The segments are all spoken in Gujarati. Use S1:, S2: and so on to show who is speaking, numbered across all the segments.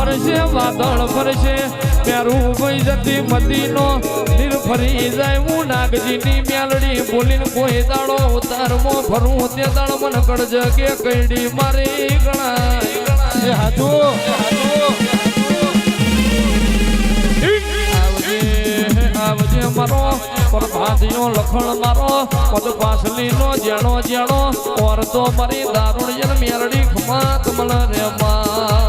S1: ફરશે વાદળ ફરશે મેરું કોઈ જતી મતીનો નીર ફરી જાય હું નાગજીની મેલડી બોલીને કોઈ દાડો ઉતારમો ફરું તે દાડ મન કડજ કે કઈડી મારી ગણાય હાથો આવજે મારો પ્રભાતિયો લખણ મારો પદ પાસલીનો જેણો જેણો ઓર તો મારી દારૂણ મેલડી ખમાત મલ રે માં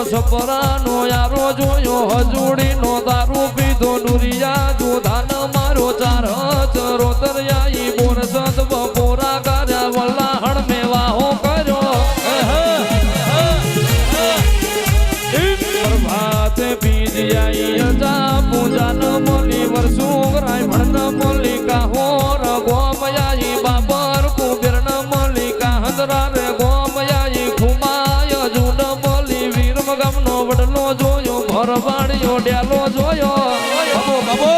S1: છપરાનો યારો જોયો હજુડીનો દારૂ પીધો ડુરિયા દુધાન મારો ચાર ચરોતરિયાઈ બોર સંત બપોરા કર્યા વલ્લાહણ મેવાહો કર્યો પ્રભાતે બીજયાઈ અજા પૂજા ન મોલી વર્ષો રાય ભણ ન મોલી કાહો ગોમયાઈ બાબર કુબેર ન મોલી કાહંદરા રે ગોમયાઈ ખુમાય જુન ગમનો વડલો જોયો ભરવાડિયો ડેલો જોયો કબો કબો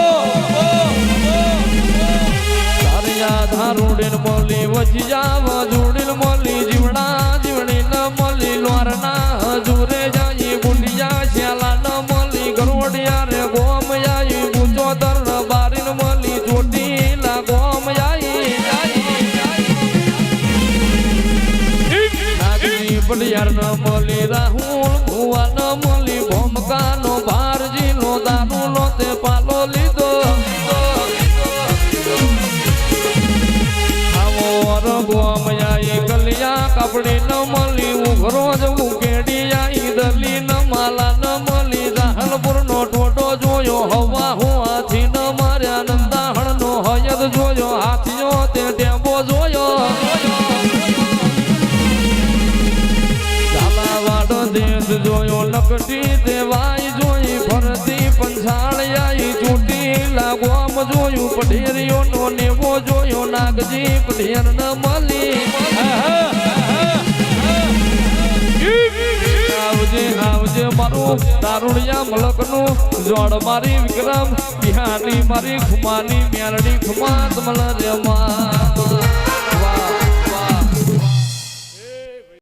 S1: તારિયા ધારુડીન મોલી વજિયા વજુડીન મોલી જીવણા જીવણી ન મોલી લોરના હજુરે જાઈ બુંડિયા શ્યાલા ન મોલી ગરોડિયા રે ગોમયાઈ ગુંજો દર બારીન મોલી ચોટીલા ગોમયાઈ નાગજી પડિયાર ન મોલી રાહુલ ભુવા ન મોલી ભોમકાનો ભારજીનો દારૂનો તે પાલો લીધો આવો રગોમયાઈ કલિયા કાપડી ન મોલી ઉઘરો જ ઉકેડિયાઈ દલી ન માલા ન મોલી રાહલપુરનો ટોટો જોયો હવા હું હાથી ન માર્યા નંદાહણનો હયદ જોયો હાથીઓ તે ટેમ્પો જોયો દેશ જોયો લકટી દેવાઈ જોઈ ભરતી પંછાળિયાઈ ચૂંટી લાગોમ જોયું પઢેરીઓ નો નેવો જોયો નાગજી પઢેર ન મળી આવજે આવજે મારું દારૂડિયા મલકનું જોડ મારી વિક્રમ બિહાની મારી ખુમાની મેલડી ખુમાત મલ રે માં